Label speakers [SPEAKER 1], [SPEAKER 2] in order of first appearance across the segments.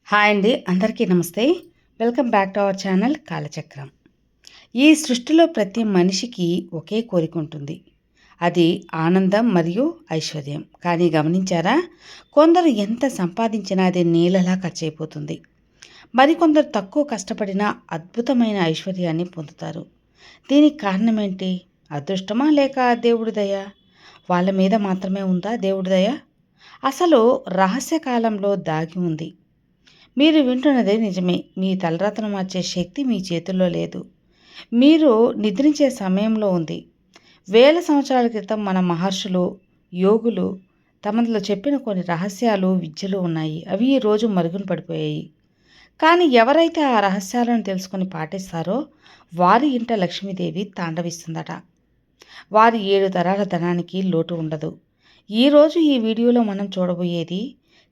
[SPEAKER 1] Hi అండి, అందరికీ నమస్తే. Welcome back to our channel Kalachakram. ఈ సృష్టిలో ప్రతి మనిషికి ఒకే కోరిక ఉంటుంది. అది ఆనందం మరియు ఐశ్వర్యం. కానీ గమనించారా, కొందరు ఎంత సంపాదించినా అది నీళ్ళలా ఖర్చయిపోతుంది. మరికొందరు తక్కువ కష్టపడినా అద్భుతమైన ఐశ్వర్యాన్ని పొందుతారు. దీనికి కారణం ఏంటి? అదృష్టమా లేక దేవుడి దయ? వాళ్ళ మీద మాత్రమే ఉందా దేవుడి దయ? అసలు రహస్య కాలంలో దాగి ఉంది. మీరు వింటున్నదే నిజమే. మీ తలరాతను మార్చే శక్తి మీ చేతుల్లో లేదు. మీరు నిద్రించే సమయంలో ఉంది. వేల సంవత్సరాల క్రితం మన మహర్షులు, యోగులు తమలో చెప్పిన కొన్ని రహస్యాలు, విద్యలు ఉన్నాయి. అవి ఈరోజు మరుగున పడిపోయాయి. కానీ ఎవరైతే ఆ రహస్యాలను తెలుసుకొని పాటిస్తారో వారి ఇంట లక్ష్మీదేవి తాండవిస్తుందట. వారి 7 తరాల ధనానికి లోటు ఉండదు. ఈరోజు ఈ వీడియోలో మనం చూడబోయేది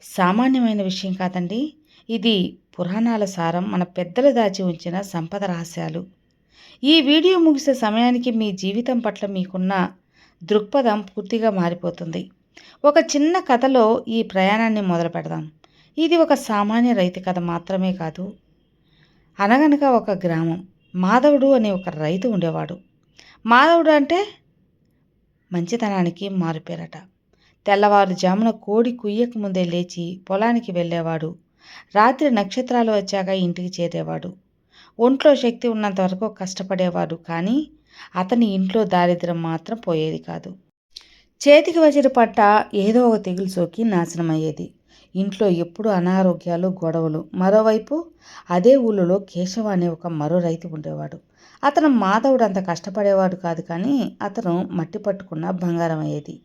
[SPEAKER 1] సామాన్యమైన విషయం కాదండి. ఇది పురాణాల సారం, మన పెద్దలు దాచి ఉంచిన సంపద రహస్యాలు. ఈ వీడియో ముగిసే సమయానికి మీ జీవితం పట్ల మీకున్న దృక్పథం పూర్తిగా మారిపోతుంది. ఒక చిన్న కథలో ఈ ప్రయాణాన్ని మొదలు పెడదాం. ఇది ఒక సామాన్య రైతు కథ మాత్రమే కాదు. అనగనగా ఒక గ్రామం. మాధవుడు అనే ఒక రైతు ఉండేవాడు. మాధవుడు అంటే మంచితనానికి మారుపేరట. తెల్లవారుజామున కోడి కుయ్యక ముందే లేచి పొలానికి వెళ్ళేవాడు. రాత్రి నక్షత్రాలు వచ్చాక ఇంటికి చేరేవాడు. ఒంట్లో శక్తి ఉన్నంత వరకు కష్టపడేవాడు. కానీ అతని ఇంట్లో దారిద్ర్యం మాత్రం పోయేది కాదు. చేతికి వచ్చిన పంట ఏదో ఒక తెగులు సోకి నాశనమయ్యేది. ఇంట్లో ఎప్పుడు అనారోగ్యాలు, గొడవలు. మరోవైపు అదే ఊళ్ళో కేశవ అనే ఒక మరో రైతు ఉండేవాడు. అతను మాధవుడు అంత కష్టపడేవాడు కాదు, కానీ అతను మట్టి పట్టుకున్న బంగారం అయ్యేది.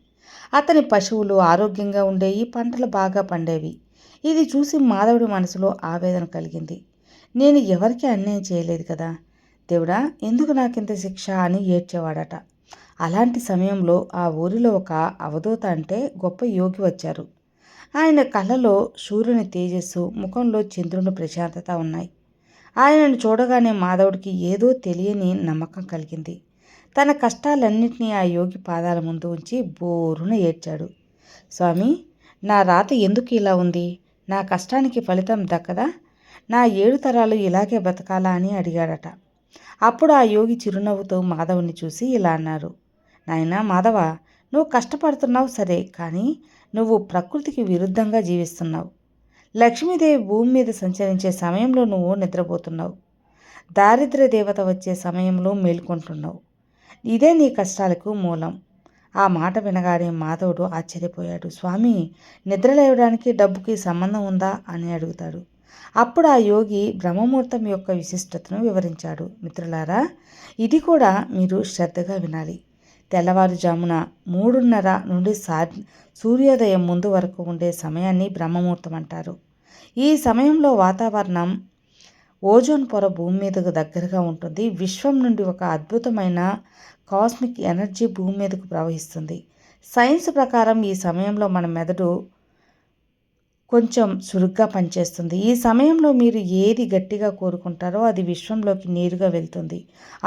[SPEAKER 1] అతని పశువులు ఆరోగ్యంగా ఉండేవి, పంటలు బాగా పండేవి. ఇది చూసి మాధవుడి మనసులో ఆవేదన కలిగింది. నేను ఎవరికి అన్యాయం చేయలేదు కదా దేవుడా, ఎందుకు నాకింత శిక్ష అని ఏడ్చేవాడట. అలాంటి సమయంలో ఆ ఊరిలో ఒక అవధూత అంటే గొప్ప యోగి వచ్చారు. ఆయన కళ్ళలో సూర్యుని తేజస్సు, ముఖంలో చంద్రుని ప్రశాంతత ఉన్నాయి. ఆయనను చూడగానే మాధవుడికి ఏదో తెలియని నమ్మకం కలిగింది. తన కష్టాలన్నింటినీ ఆ యోగి పాదాల ముందు ఉంచి బోరున ఏడ్చాడు. స్వామి, నా రాత ఎందుకు ఇలా ఉంది? నా కష్టానికి ఫలితం దక్కదా? నా 7 తరాలు ఇలాగే బతకాలా అని అడిగాడట. అప్పుడు ఆ యోగి చిరునవ్వుతో మాధవుని చూసి ఇలా అన్నారు. నాయనా మాధవ, నువ్వు కష్టపడుతున్నావు సరే, కానీ నువ్వు ప్రకృతికి విరుద్ధంగా జీవిస్తున్నావు. లక్ష్మీదేవి భూమి మీద సంచరించే సమయంలో నువ్వు నిద్రపోతున్నావు. దారిద్ర్య దేవత వచ్చే సమయంలో మేల్కొంటున్నావు. ఇదే నీ కష్టాలకు మూలం. ఆ మాట వినగానే మాధవుడు ఆశ్చర్యపోయాడు. స్వామి, నిద్ర లేవడానికి డబ్బుకి సంబంధం ఉందా అని అడుగుతాడు. అప్పుడు ఆ యోగి బ్రహ్మముహూర్తం యొక్క విశిష్టతను వివరించాడు. మిత్రులారా, ఇది కూడా మీరు శ్రద్ధగా వినాలి. తెల్లవారుజామున 3:30 నుండి సూర్యోదయం ముందు వరకు ఉండే సమయాన్ని బ్రహ్మముహూర్తం అంటారు. ఈ సమయంలో వాతావరణం ఓజోన్ పొర భూమి మీదకు దగ్గరగా ఉంటుంది. విశ్వం నుండి ఒక అద్భుతమైన కాస్మిక్ ఎనర్జీ భూమి మీదకు ప్రవహిస్తుంది. సైన్స్ ప్రకారం ఈ సమయంలో మన మెదడు కొంచెం చురుగ్గా పనిచేస్తుంది. ఈ సమయంలో మీరు ఏది గట్టిగా కోరుకుంటారో అది విశ్వంలోకి నేరుగా వెళ్తుంది.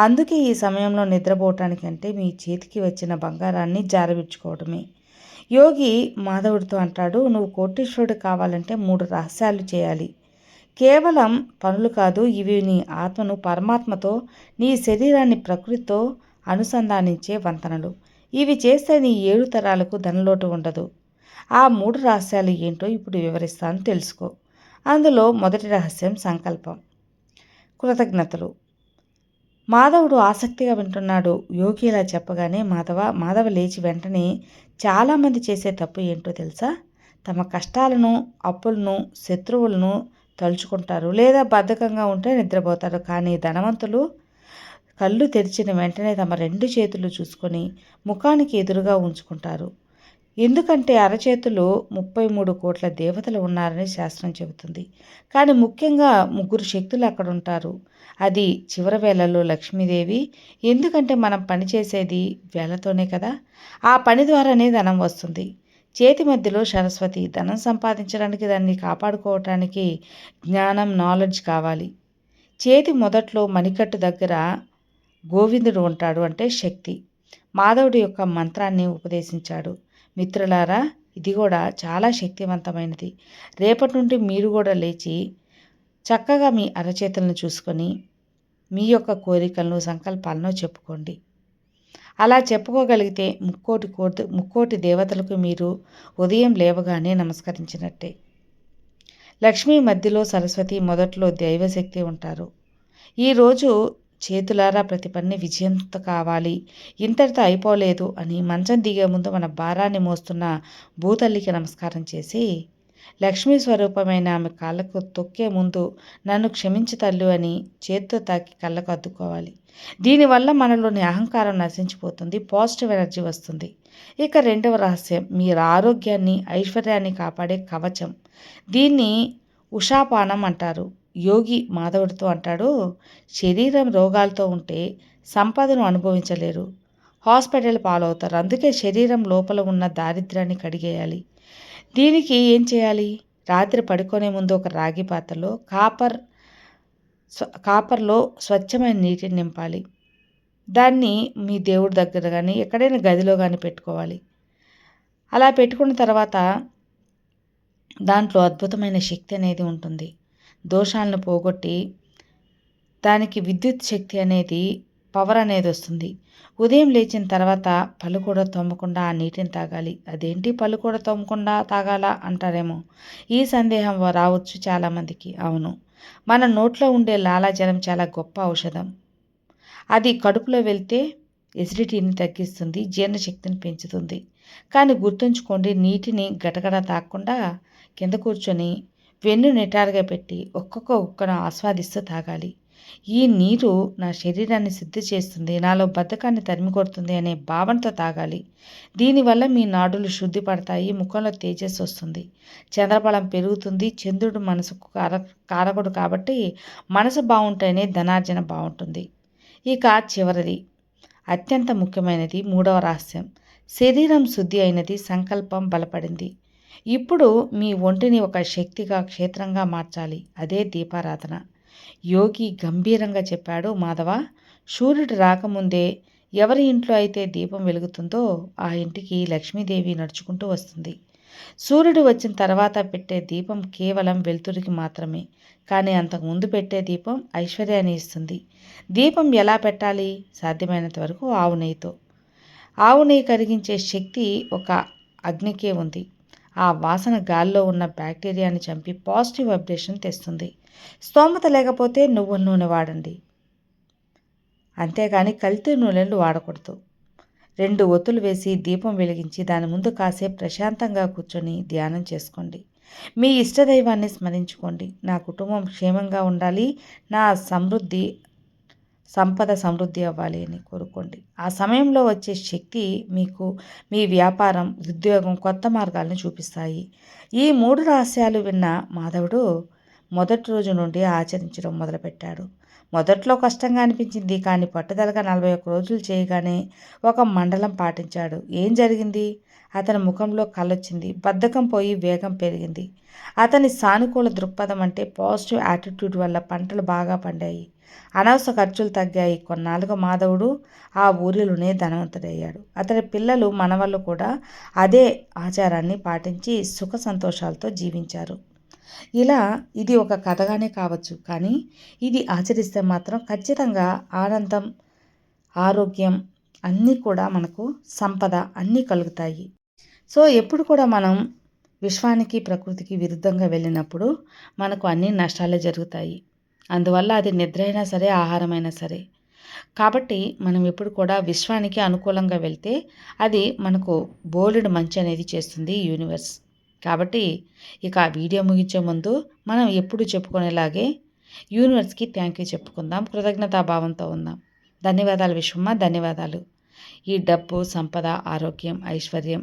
[SPEAKER 1] అందుకే ఈ సమయంలో నిద్రపోవటానికంటే మీ చేతికి వచ్చిన బంగారాన్ని జారవిడ్చుకోవడమే. యోగి మాధవుడితో అంటాడు, నువ్వు కోటీశ్వరుడు కావాలంటే 3 రహస్యాలు చేయాలి. కేవలం పనులు కాదు, ఇవి నీ ఆత్మను పరమాత్మతో, నీ శరీరాన్ని ప్రకృతితో అనుసంధానించే వంతెనలు. ఇవి చేస్తే నీ 7 తరాలకు ధనలోటు ఉండదు. ఆ 3 రహస్యాలు ఏంటో ఇప్పుడు వివరిస్తాను, తెలుసుకో. అందులో మొదటి రహస్యం సంకల్పం. కృతజ్ఞతలు. మాధవుడు ఆసక్తిగా వింటున్నాడు. యోగి ఇలా చెప్పగానే మాధవ లేచి వెంటనే చాలామంది చేసే తప్పు ఏంటో తెలుసా? తమ కష్టాలను, అప్పులను, శత్రువులను తలుచుకుంటారు, లేదా బద్ధకంగా ఉంటే నిద్రపోతారు. కానీ ధనవంతులు కళ్ళు తెరిచిన వెంటనే తమ 2 చేతులు చూసుకొని ముఖానికి ఎదురుగా ఉంచుకుంటారు. ఎందుకంటే అరచేతిలో 33 కోట్ల దేవతలు ఉన్నారని శాస్త్రం చెబుతుంది. కానీ ముఖ్యంగా 3 శక్తులు అక్కడ ఉంటారు. అది చివరి వేళల్లో లక్ష్మీదేవి. ఎందుకంటే మనం పనిచేసేది వేళతోనే కదా. ఆ పని ద్వారానే ధనం వస్తుంది. చేతి మధ్యలో సరస్వతి. ధనం సంపాదించడానికి, దాన్ని కాపాడుకోవటానికి జ్ఞానం, నాలెడ్జ్ కావాలి. చేతి మొదట్లో మణికట్టు దగ్గర గోవిందుడు ఉంటాడు, అంటే శక్తి. మాధవుడి యొక్క మంత్రాన్ని ఉపదేశించాడు. మిత్రులారా, ఇది కూడా చాలా శక్తివంతమైనది. రేపటి నుండి మీరు కూడా లేచి చక్కగా మీ అరచేతులను చూసుకొని మీ యొక్క కోరికలను, సంకల్పాలను చెప్పుకోండి. అలా చెప్పుకోగలిగితే ముక్కోటి దేవతలకు మీరు ఉదయం లేవగానే నమస్కరించినట్టే. లక్ష్మీ మధ్యలో సరస్వతి, మొదట్లో దైవశక్తి ఉంటారు. ఈరోజు చేతులారా ప్రతి పని విజయంతో కావాలి, ఇంతటితో అయిపోలేదు అని మంచం దిగే ముందు మన భారాన్ని మోస్తున్న భూతల్లికి నమస్కారం చేసి, లక్ష్మీ స్వరూపమైన ఆమె కాళ్ళకు తొక్కే ముందు నన్ను క్షమించు తల్లు అని చేత్తో తాకి కళ్ళకు అద్దుకోవాలి. దీనివల్ల మనలోని అహంకారం నశించిపోతుంది, పాజిటివ్ ఎనర్జీ వస్తుంది. ఇక రెండవ రహస్యం, మీరు ఆరోగ్యాన్ని, ఐశ్వర్యాన్ని కాపాడే కవచం. దీన్ని ఉషాపానం అంటారు. యోగి మాధవుడితో అంటాడు, శరీరం రోగాలతో ఉంటే సంపదను అనుభవించలేరు, హాస్పిటల్ పాలవుతారు. అందుకే శరీరం లోపల ఉన్న దారిద్ర్యాన్ని కడిగేయాలి. దీనికి ఏం చేయాలి? రాత్రి పడుకునే ముందు ఒక రాగి పాత్రలో కాపర్లో స్వచ్ఛమైన నీటిని నింపాలి. దాన్ని మీ దేవుడి దగ్గర కానీ ఎక్కడైనా గదిలో కానీ పెట్టుకోవాలి. అలా పెట్టుకున్న తర్వాత దాంట్లో అద్భుతమైన శక్తి అనేది ఉంటుంది. దోషాలను పోగొట్టి దానికి విద్యుత్ శక్తి అనేది, పవర్ అనేది వస్తుంది. ఉదయం లేచిన తర్వాత పళ్ళు కూడా తోమకుండా ఆ నీటిని తాగాలి. అదేంటి పళ్ళు కూడా తోమకుండా తాగాలా అంటారేమో. ఈ సందేహం రావచ్చు చాలామందికి. అవును, మన నోట్లో ఉండే లాలాజలం చాలా గొప్ప ఔషధం. అది కడుపులో వెళ్తే ఎసిడిటీని తగ్గిస్తుంది, జీర్ణశక్తిని పెంచుతుంది. కానీ గుర్తుంచుకోండి, నీటిని గటగడ తాగకుండా కింద కూర్చొని వెన్ను నిటారుగా పెట్టి ఒక్కొక్క ఉక్కను ఆస్వాదిస్తూ తాగాలి. ఈ నీరు నా శరీరాన్ని శుద్ధి చేస్తుంది, నాలో బద్ధకాన్ని తరిమి కొడుతుంది అనే భావనతో తాగాలి. దీనివల్ల మీ నాడులు శుద్ధి పడతాయి, ముఖంలో తేజస్సు వస్తుంది, చంద్రబలం పెరుగుతుంది. చంద్రుడు మనసుకు కారకుడు కాబట్టి మనసు బాగుంటేనే ధనార్జన బాగుంటుంది. ఇక చివరిది, అత్యంత ముఖ్యమైనది, మూడవ రహస్యం. శరీరం శుద్ధి అయినది, సంకల్పం బలపడింది. ఇప్పుడు మీ ఒంటిని ఒక శక్తిగా, క్షేత్రంగా మార్చాలి. అదే దీపారాధన. యోగి గంభీరంగా చెప్పాడు, మాధవ, సూర్యుడు రాకముందే ఎవరి ఇంట్లో అయితే దీపం వెలుగుతుందో ఆ ఇంటికి లక్ష్మీదేవి నడుచుకుంటూ వస్తుంది. సూర్యుడు వచ్చిన తర్వాత పెట్టే దీపం కేవలం వెలుతురికి మాత్రమే, కానీ అంతకుముందు పెట్టే దీపం ఐశ్వర్యాన్ని ఇస్తుంది. దీపం ఎలా పెట్టాలి? సాధ్యమైనంత వరకు ఆవు నెయ్యితో. ఆవు నెయ్యి కరిగించే శక్తి ఒక అగ్నికే ఉంది. ఆ వాసన గాల్లో ఉన్న బ్యాక్టీరియాని చంపి పాజిటివ్ వైబ్రేషన్ తెస్తుంది. స్తోమత లేకపోతే నువ్వుల నూనె వాడండి, అంతేగాని కల్తీ నూనెలు వాడకూడదు. 2 ఒత్తులు వేసి దీపం వెలిగించి దాని ముందు కాసేపు ప్రశాంతంగా కూర్చొని ధ్యానం చేసుకోండి. మీ ఇష్టదైవాన్ని స్మరించుకోండి. నా కుటుంబం క్షేమంగా ఉండాలి, నా సంపద సమృద్ధి అవ్వాలి అని కోరుకోండి. ఆ సమయంలో వచ్చే శక్తి మీకు మీ వ్యాపారం, ఉద్యోగం, కొత్త మార్గాలను చూపిస్తాయి. ఈ 3 రహస్యాలు విన్న మాధవుడు మొదటి రోజు నుండి ఆచరించడం మొదలుపెట్టాడు. మొదట్లో కష్టంగా అనిపించింది, కానీ పట్టుదలగా 41 రోజులు చేయగానే ఒక మండలం పాటించాడు. ఏం జరిగింది? అతని ముఖంలో కళ్ళొచ్చింది, బద్ధకం పోయి వేగం పెరిగింది. అతని సానుకూల దృక్పథం అంటే పాజిటివ్ యాటిట్యూడ్ వల్ల పంటలు బాగా పండాయి, అనవసర ఖర్చులు తగ్గాయి. కొన్నాళ్ళుగా మాధవుడు ఆ ఊరిలోనే ధనవంతుడయ్యాడు. అతని పిల్లలు, మనవళ్ళు కూడా అదే ఆచారాన్ని పాటించి సుఖ సంతోషాలతో జీవించారు. ఇలా ఇది ఒక కథగానే కావచ్చు, కానీ ఇది ఆచరిస్తే మాత్రం ఖచ్చితంగా ఆనందం, ఆరోగ్యం అన్నీ కూడా మనకు, సంపద అన్నీ కలుగుతాయి. సో ఎప్పుడు కూడా మనం విశ్వానికి, ప్రకృతికి విరుద్ధంగా వెళ్ళినప్పుడు మనకు అన్ని నష్టాలే జరుగుతాయి. అందువల్ల అది నిద్ర అయినా సరే, ఆహారమైనా సరే. కాబట్టి మనం ఎప్పుడు కూడా విశ్వానికి అనుకూలంగా వెళ్తే అది మనకు బోలెడు మంచి అనేది చేస్తుంది యూనివర్స్. కాబట్టి ఇక ఆ వీడియో ముగించే ముందు మనం ఎప్పుడు చెప్పుకునేలాగే యూనివర్స్కి థ్యాంక్ యూ చెప్పుకుందాం, కృతజ్ఞతాభావంతో ఉందాం. ధన్యవాదాలు విశ్వమ్మ, ధన్యవాదాలు. ఈ డబ్బు, సంపద, ఆరోగ్యం, ఐశ్వర్యం,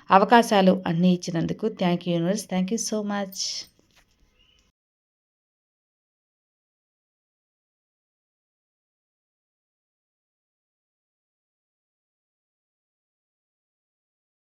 [SPEAKER 1] అవకాశాలు అన్నీ ఇచ్చినందుకు thank you universe, thank you so much.